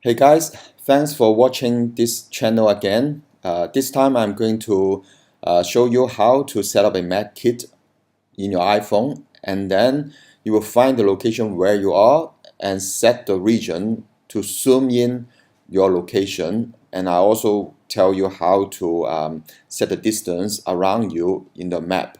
Hey guys, thanks for watching this channel again. This time I'm going to show you how to set up a MapKit in your iPhone, and then you will find the location where you are and set the region to zoom in your location. And I also tell you how to set the distance around you in the map.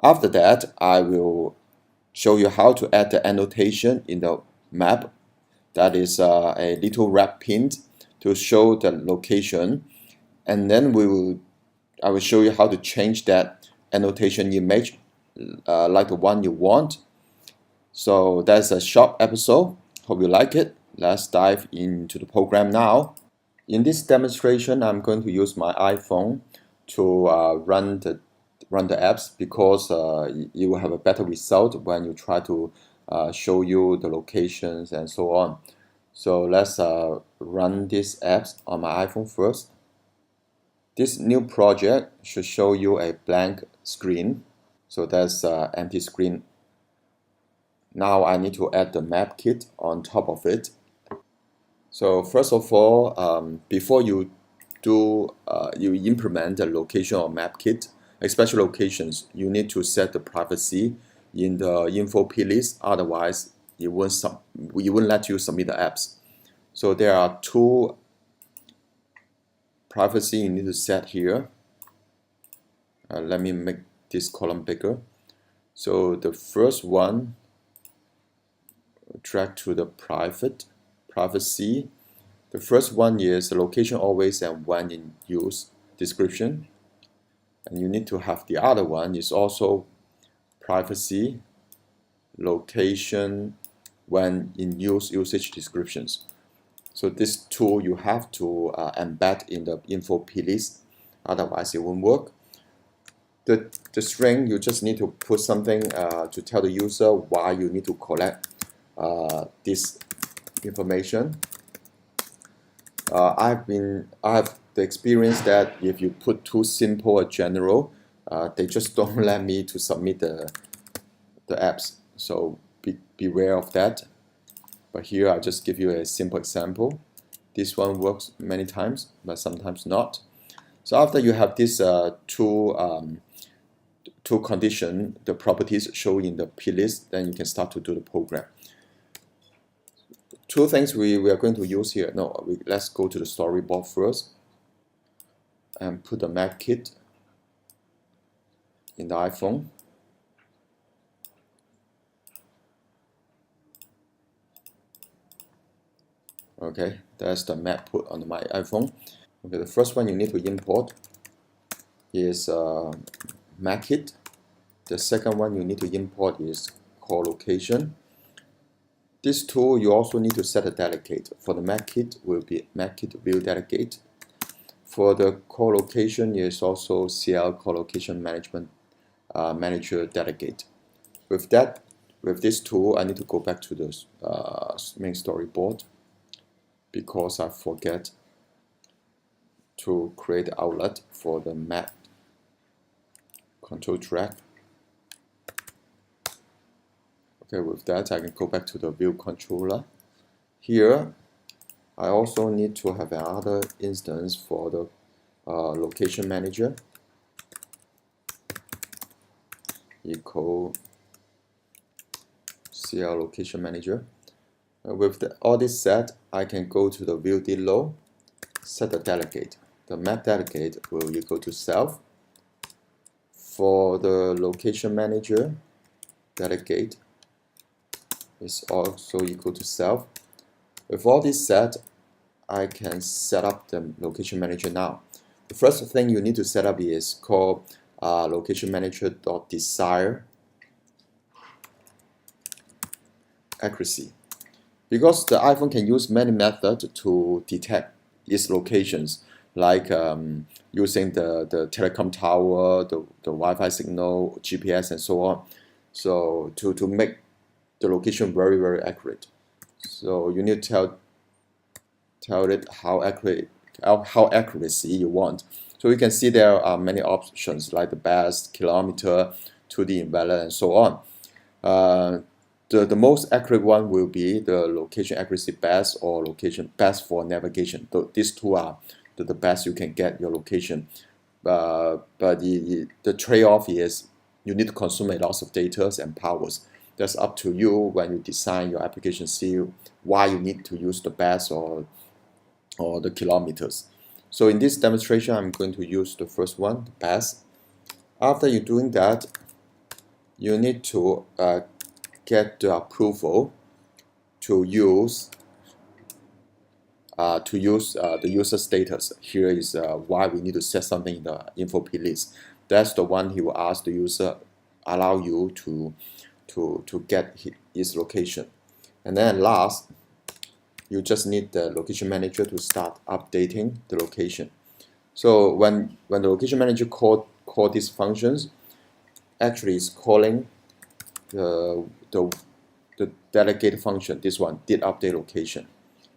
After that, I will show you how to add the annotation in the map. That is a little wrap pin to show the location, and then I will show you how to change that annotation image like the one you want. So that's a short episode. Hope you like it. Let's dive into the program now. In this demonstration, I'm going to use my iPhone to run the apps because you will have a better result when you try to show you the locations and so on. So let's run these apps on my iPhone first. This new project should show you a blank screen. So that's empty screen. Now I need to add the MapKit on top of it. So first of all, before you implement the location of MapKit, especially locations, you need to set the privacy in the info plist. Otherwise, it won't let you submit the apps. So there are two privacy you need to set here. Let me make this column bigger. So the first one, drag to the privacy. The first one is the location always and when in use description. And you need to have the other one is also privacy, location, when in use usage descriptions. So this tool you have to embed in the info plist, otherwise it won't work. The string, you just need to put something to tell the user why you need to collect this information. I have the experience that if you put too simple or general, they just don't let me to submit the apps. So beware of that. But here I just give you a simple example. This one works many times, but sometimes not. So after you have these two conditions, the properties show in the plist, then you can start to do the program. Two things we are going to use here. Let's go to the storyboard first and put the MapKit in the iPhone. Okay, that's the map put on my iPhone. Okay, the first one you need to import is MapKit. The second one you need to import is CoreLocation. This tool you also need to set a delegate. For the MapKit will be MapKit view delegate. For the CoreLocation is also CL CoreLocation management manager delegate. With this tool, I need to go back to the main storyboard because I forget to create outlet for the map. Control drag. Okay, with that I can go back to the view controller. Here I also need to have another instance for the location manager. Equal CL location manager. With all this set, I can go to the view below, set the delegate. The map delegate will equal to self. For the location manager, delegate is also equal to self. With all this set, I can set up the location manager now. The first thing you need to set up is called location manager.desire accuracy. Because the iPhone can use many methods to detect its locations, like using the telecom tower, the Wi-Fi signal, GPS, and so on. So to make the location very, very accurate. So you need to tell it how accuracy you want. So you can see there are many options like the best, kilometer, 2D invalid, and so on. the most accurate one will be the location accuracy best or location best for navigation. These two are the best you can get your location. But the trade-off is you need to consume a lot of data and powers. That's up to you when you design your application, see why you need to use the best or the kilometers. So in this demonstration, I'm going to use the first one, the best. After you're doing that, you need to get the approval to use the user status. Here is why we need to set something in the info list. That's the one he will ask the user, allow you to get his location. And then last, you just need the location manager to start updating the location. So when the location manager call these functions, actually is calling the delegate function, this one, did update location.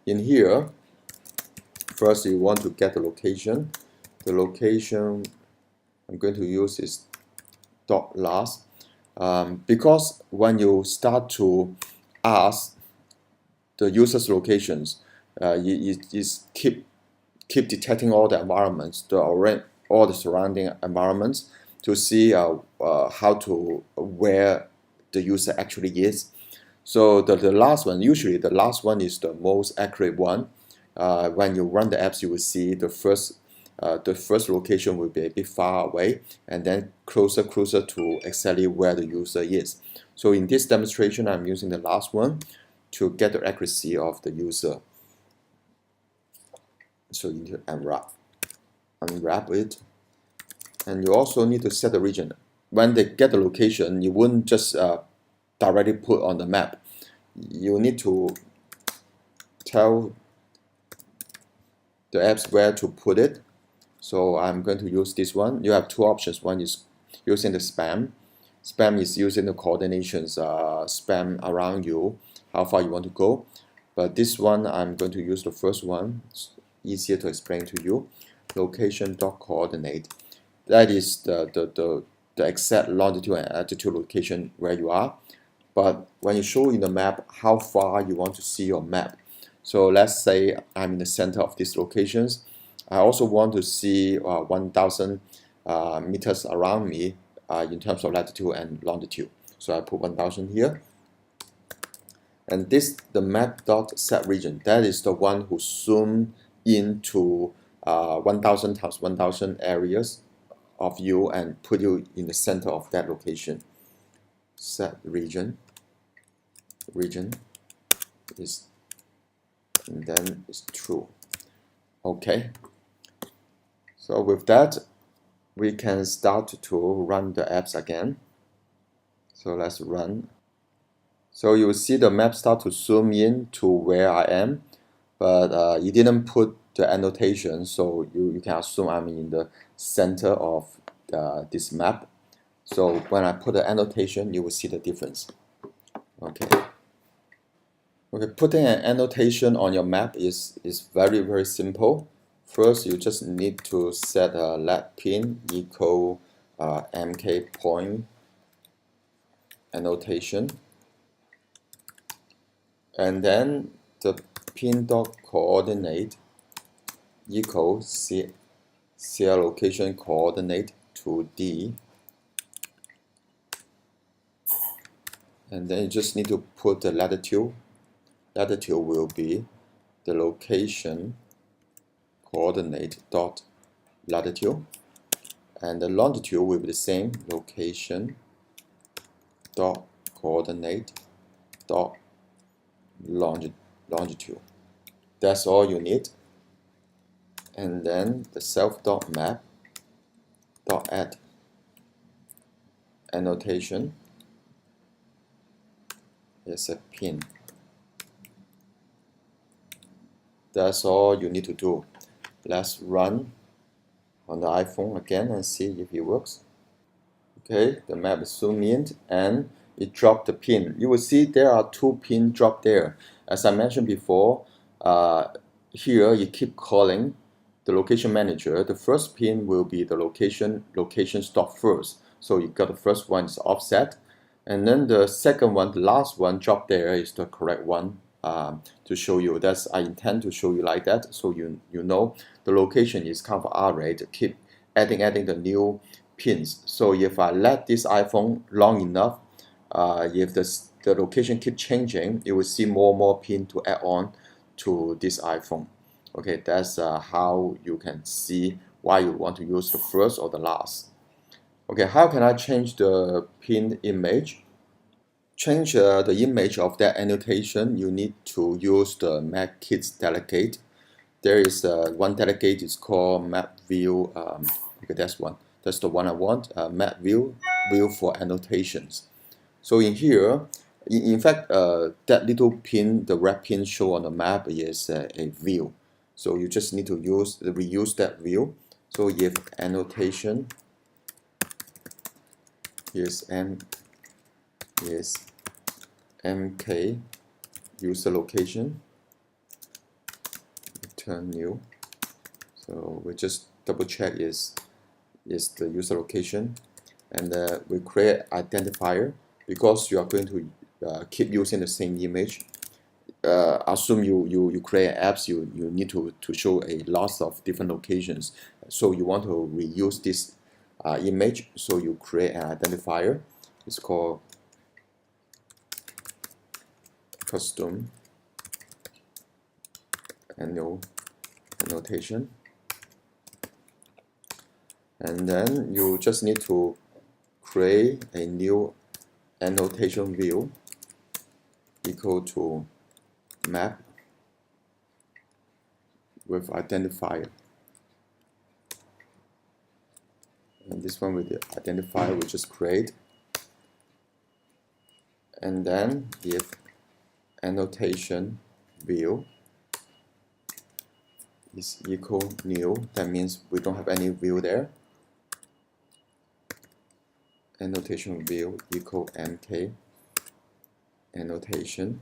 In here, first you want to get the location. The location I'm going to use is .last, because when you start to ask the user's locations, it keep detecting all the environments, all the surrounding environments, to see where the user actually is. So the last one, usually the last one is the most accurate one. When you run the apps, you will see the first location will be a bit far away, and then closer to exactly where the user is. So in this demonstration, I'm using the last one to get the accuracy of the user. So you need to unwrap it, and you also need to set the region. When they get the location, you wouldn't just directly put on the map. You need to tell the apps where to put it. So I'm going to use this one. You have two options. One is using the spam. Spam is using the coordinations, spam around you, how far you want to go. But this one, I'm going to use the first one. It's easier to explain to you. Location.coordinate. That is the exact longitude and latitude location where you are. But when you show in the map how far you want to see your map. So let's say I'm in the center of these locations. I also want to see 1,000 meters around me in terms of latitude and longitude. So I put 1,000 here. And this, the map.setRegion, that is the one who zoom into 1,000 times 1,000 areas of you and put you in the center of that location. Set region is, and then it's true. Okay. So with that, we can start to run the apps again. So let's run. So you will see the map start to zoom in to where I am, but you didn't put the annotation, so you can assume I'm in the center of this map. So when I put the annotation, you will see the difference. Okay. Okay, putting an annotation on your map is very simple. First, you just need to set a let pin equal mk point annotation, and then the pin.coordinate equal CoreLocation coordinate to D, and then you just need to put the latitude. Latitude will be the location coordinate dot latitude, and the longitude will be the same, location dot coordinate dot longitude. That's all you need. And then the self dot map dot add annotation is a pin. That's all you need to do. Let's run on the iPhone again and see if it works. Okay, the map is zoomed in and it dropped the pin. You will see there are two pins dropped there. As I mentioned before, here you keep calling the location manager. The first pin will be the location stop first. So you got the first one is offset, And then the second one, the last one, drop there is the correct one to show you. That's I intend to show you like that, so you know the location is kind of array to keep adding the new pins. So if I let this iPhone long enough, if the location keep changing, you will see more and more pin to add on to this iPhone. Okay, that's how you can see why you want to use the first or the last. Okay, how can I change the pin image? Change the image of that annotation, you need to use the MapKit delegate. There is one delegate is called map view. Okay, that's one. That's the one I want. Map view for annotations. So in here, in fact, that little pin, the red pin show on the map is a view. So you just need to reuse that view. So if annotation is mk user location, return new. So we just double check is the user location, and we create identifier because you are going to keep using the same image. Assume you create apps, you need to show a lot of different locations, so you want to reuse this image, so you create an identifier. It's called custom annotation, and then you just need to create a new annotation view equal to map with identifier, and this one with the identifier we just create. And then if annotation view is equal new, that means we don't have any view there. Annotation view equal mk annotation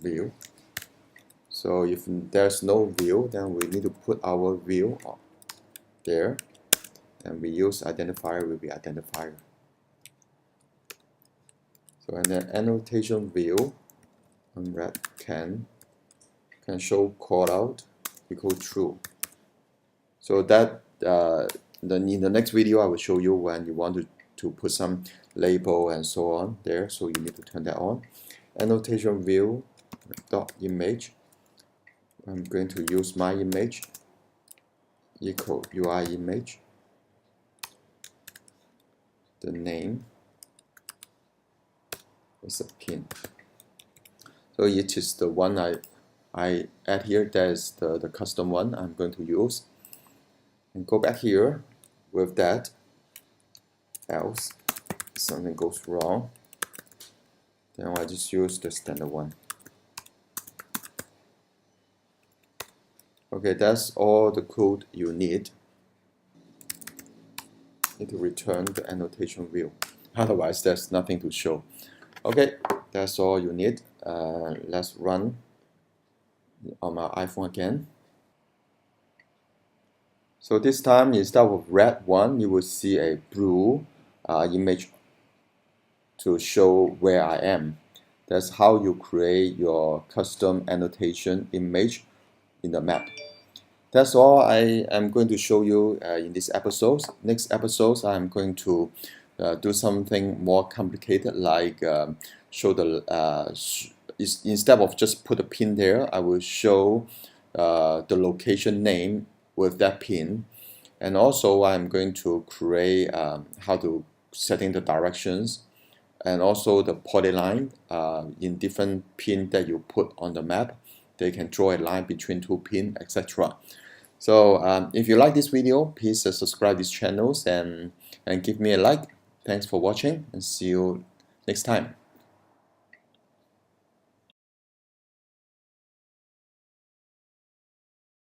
view. So if there's no view, then we need to put our view there, and we use identifier will be identifier. So and then annotation view on red can show callout equal true. So that then in the next video I will show you when you want to put some label and so on there, so you need to turn that on. Annotation view dot image, I'm going to use my image equal UI image, the name is a pin. So it is the one I add here, that is the custom one I'm going to use. And go back here with that, else something goes wrong, then I just use the standard one. Okay, that's all the code you need. Need to return the annotation view, otherwise there's nothing to show. Okay, that's all you need. Let's run on my iPhone again. So this time, instead of red one, you will see a blue image to show where I am. That's how you create your custom annotation image in the map. That's all I am going to show you in this episode. Next episodes, I'm going to do something more complicated, like show the instead of just put a pin there, I will show the location name with that pin, and also I'm going to create how to setting the directions, and also the polyline in different pin that you put on the map. They can draw a line between two pins, etc. So if you like this video, please subscribe this channel and give me a like. Thanks for watching, and see you next time.